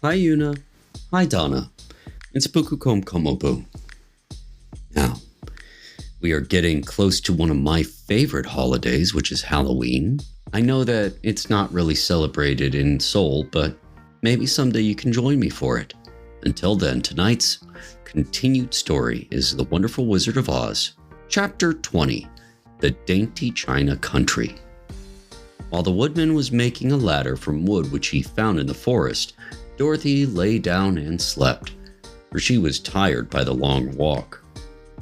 Hi Una. Hi Donna. It's Bukukom Komobu. Now, we are getting close to one of my favorite holidays, which is Halloween. I know that it's not really celebrated in Seoul, but maybe someday you can join me for it. Until then, tonight's continued story is The Wonderful Wizard of Oz, Chapter 20, The Dainty China Country. While the woodman was making a ladder from wood which he found in the forest, Dorothy lay down and slept, for she was tired by the long walk.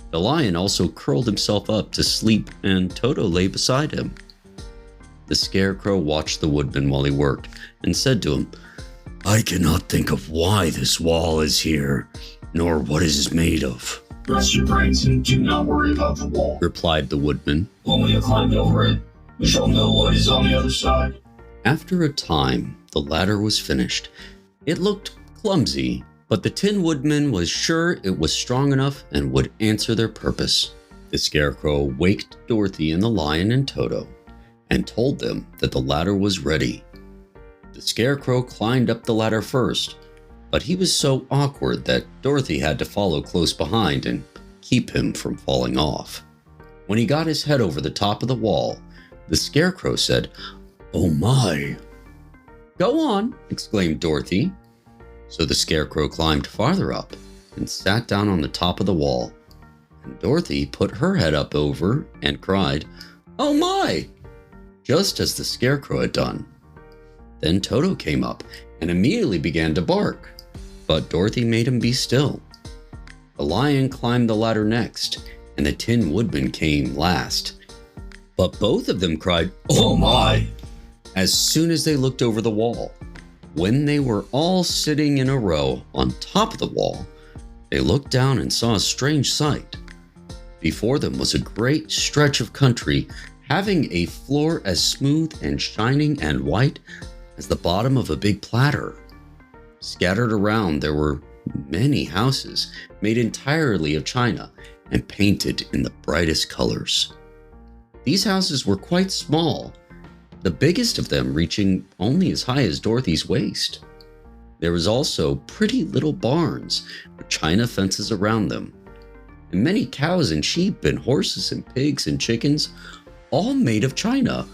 The lion also curled himself up to sleep, and Toto lay beside him. The Scarecrow watched the woodman while he worked, and said to him, "I cannot think of why this wall is here, nor what it is made of." "Rest your brains and do not worry about the wall," replied the woodman. "When we have climbed over it, we shall know what is on the other side." After a time, the ladder was finished. It looked clumsy, but the Tin Woodman was sure it was strong enough and would answer their purpose. The Scarecrow waked Dorothy and the Lion and Toto, and told them that the ladder was ready. The Scarecrow climbed up the ladder first, but he was so awkward that Dorothy had to follow close behind and keep him from falling off. When he got his head over the top of the wall, the Scarecrow said, "Oh my!" "Go on," exclaimed Dorothy. So the Scarecrow climbed farther up and sat down on the top of the wall. And Dorothy put her head up over and cried, "Oh my!" just as the Scarecrow had done. Then Toto came up and immediately began to bark, but Dorothy made him be still. The lion climbed the ladder next, and the Tin Woodman came last. But both of them cried, "Oh my!" as soon as they looked over the wall. When they were all sitting in a row on top of the wall, they looked down and saw a strange sight. Before them was a great stretch of country, having a floor as smooth and shining and white as the bottom of a big platter. Scattered around there were many houses made entirely of china and painted in the brightest colors. These houses were quite small, the biggest of them reaching only as high as Dorothy's waist. There was also pretty little barns with china fences around them, and many cows and sheep and horses and pigs and chickens, all made of china,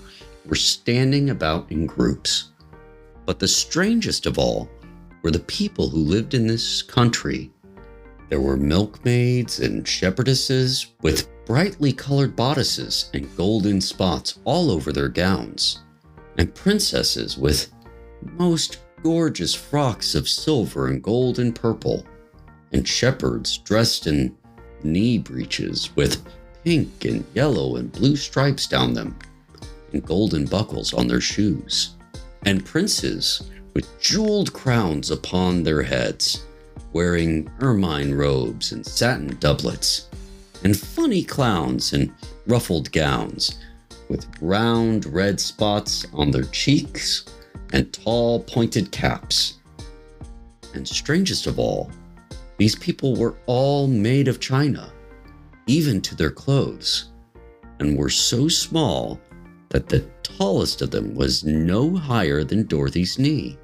were standing about in groups. But the strangest of all were the people who lived in this country. There were milkmaids and shepherdesses with brightly colored bodices and golden spots all over their gowns, and princesses with most gorgeous frocks of silver and gold and purple, and shepherds dressed in knee breeches with pink and yellow and blue stripes down them, and golden buckles on their shoes, and princes with jeweled crowns upon their heads, wearing ermine robes and satin doublets, and funny clowns in ruffled gowns with round red spots on their cheeks and tall pointed caps. And strangest of all, these people were all made of china, even to their clothes, and were so small that the tallest of them was no higher than Dorothy's knee.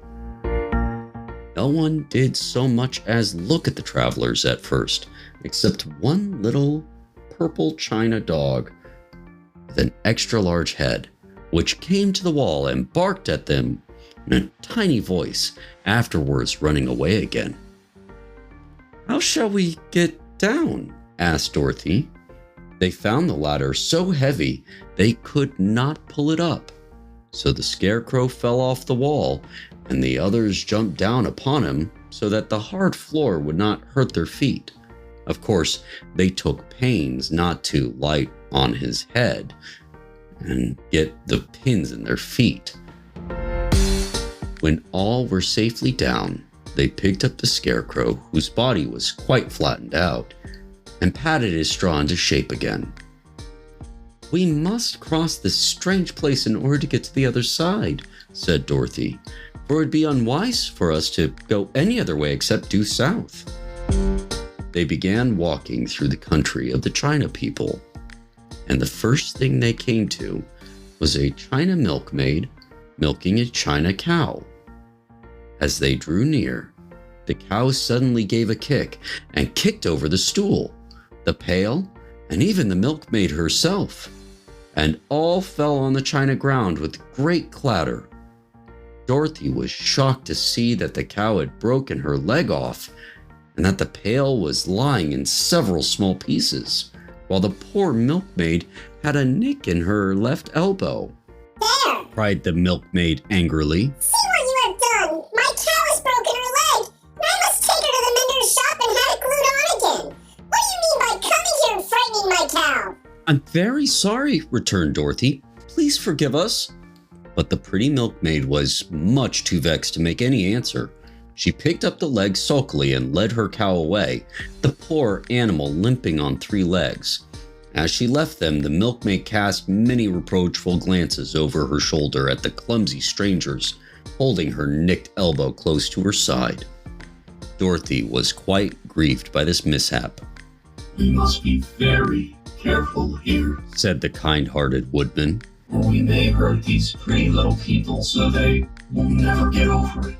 No one did so much as look at the travelers at first, except one little purple china dog with an extra large head, which came to the wall and barked at them in a tiny voice, afterwards running away again. "How shall we get down?" asked Dorothy. They found the ladder so heavy they could not pull it up. So the Scarecrow fell off the wall, and the others jumped down upon him so that the hard floor would not hurt their feet. Of course, they took pains not to light on his head and get the pins in their feet. When all were safely down, they picked up the Scarecrow, whose body was quite flattened out, and patted his straw into shape again. "We must cross this strange place in order to get to the other side," said Dorothy, "for it would be unwise for us to go any other way except due south." They began walking through the country of the China people, and the first thing they came to was a China milkmaid milking a China cow. As they drew near, The cow suddenly gave a kick and kicked over the stool, the pail, and even the milkmaid herself, and all fell on the china ground with great clatter. Dorothy was shocked to see that the cow had broken her leg off and that the pail was lying in several small pieces, while the poor milkmaid had a nick in her left elbow. There! Cried the milkmaid angrily. See what you have done! My cow has broken her leg, and I must take her to the mender's shop and have it glued on again. What do you mean by coming here and frightening my cow? I'm very sorry, returned Dorothy. Please forgive us. But the pretty milkmaid was much too vexed to make any answer. She picked up the leg sulkily and led her cow away, the poor animal limping on 3 legs. As she left them, the milkmaid cast many reproachful glances over her shoulder at the clumsy strangers, holding her nicked elbow close to her side. Dorothy was quite grieved by this mishap. We must be very careful here, said the kind-hearted woodman, or we may hurt these pretty little people so they will never get over it.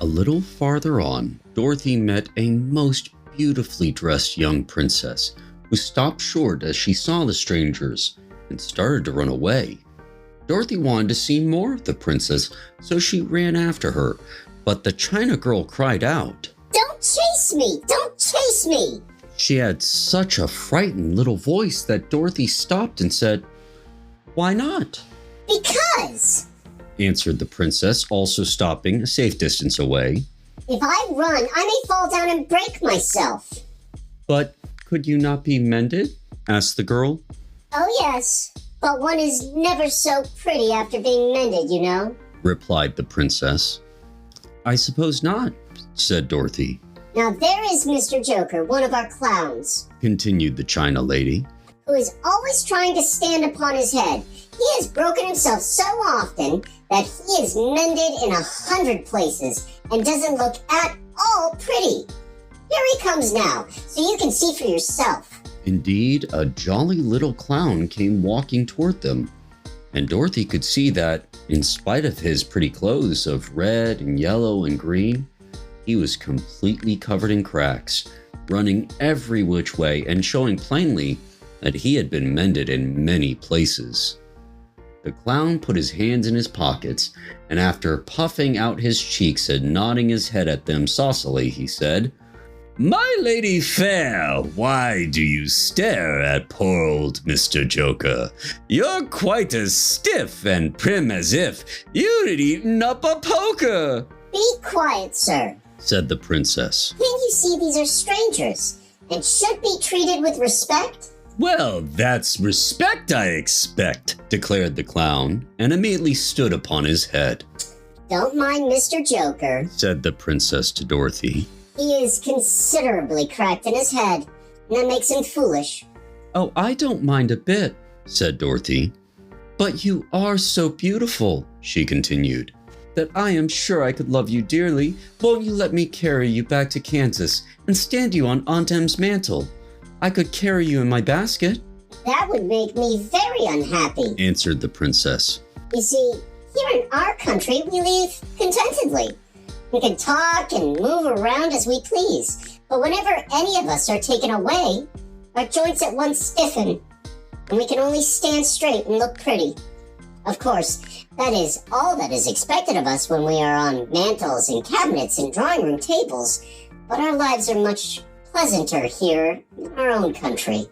A little farther on, Dorothy met a most beautifully dressed young princess who stopped short as she saw the strangers and started to run away. Dorothy wanted to see more of the princess, so she ran after her, but the China girl cried out, Don't chase me! Don't chase me! She had such a frightened little voice that Dorothy stopped and said, Why not? Because! Answered the princess, also stopping a safe distance away. If I run, I may fall down and break myself. But could you not be mended? Asked the girl. Oh yes, but one is never so pretty after being mended, you know, replied the princess. I suppose not, said Dorothy. Now there is Mr. Joker, one of our clowns, continued the China lady, who is always trying to stand upon his head. He has broken himself so often that he is mended in 100 places and doesn't look at all pretty. Here he comes now, so you can see for yourself. Indeed, a jolly little clown came walking toward them, and Dorothy could see that, in spite of his pretty clothes of red and yellow and green, he was completely covered in cracks, running every which way and showing plainly that he had been mended in many places. The clown put his hands in his pockets, and after puffing out his cheeks and nodding his head at them saucily, he said, My lady fair, why do you stare at poor old Mr. Joker? You're quite as stiff and prim as if you'd eaten up a poker. Be quiet, sir, said the princess. Can't you see these are strangers and should be treated with respect? Well, that's respect, I expect, declared the clown, and immediately stood upon his head. Don't mind Mr. Joker, said the princess to Dorothy. He is considerably cracked in his head, and that makes him foolish. Oh, I don't mind a bit, said Dorothy. But you are so beautiful, she continued, that I am sure I could love you dearly. Won't you let me carry you back to Kansas and stand you on Aunt Em's mantle? I could carry you in my basket. That would make me very unhappy, answered the princess. You see, here in our country, we live contentedly. We can talk and move around as we please. But whenever any of us are taken away, our joints at once stiffen, and we can only stand straight and look pretty. Of course, that is all that is expected of us when we are on mantels and cabinets and drawing room tables, but our lives are much pleasanter here in our own country.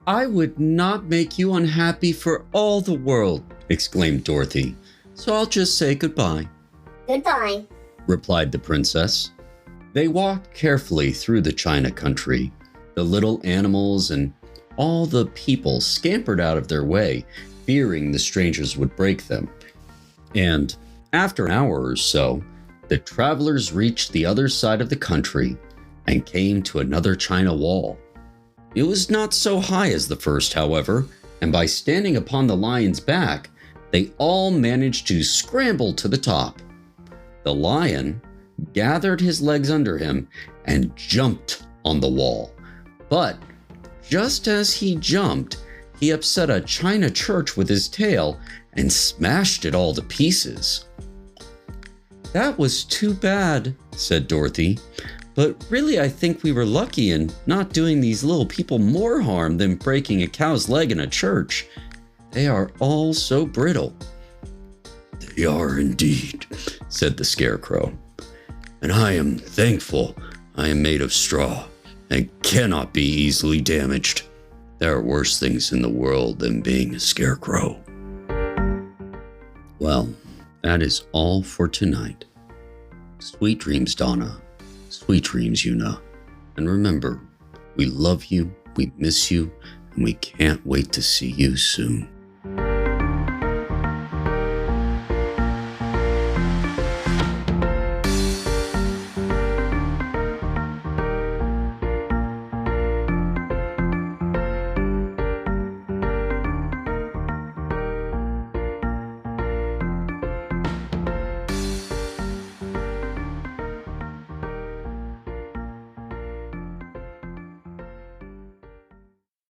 I would not make you unhappy for all the world, exclaimed Dorothy. So I'll just say goodbye. Goodbye, replied the princess. They walked carefully through the China country. The little animals and all the people scampered out of their way, fearing the strangers would break them. And after an hour or so, the travelers reached the other side of the country and came to another China wall. It was not so high as the first, however, and by standing upon the lion's back, they all managed to scramble to the top. The lion gathered his legs under him and jumped on the wall. But just as he jumped, he upset a China church with his tail and smashed it all to pieces. That was too bad, said Dorothy. But really, I think we were lucky in not doing these little people more harm than breaking a cow's leg in a church. They are all so brittle. They are indeed, said the Scarecrow. And I am thankful I am made of straw and cannot be easily damaged. There are worse things in the world than being a scarecrow. Well, that is all for tonight. Sweet dreams, Donna. Sweet dreams, Una. And remember, we love you, we miss you, and we can't wait to see you soon.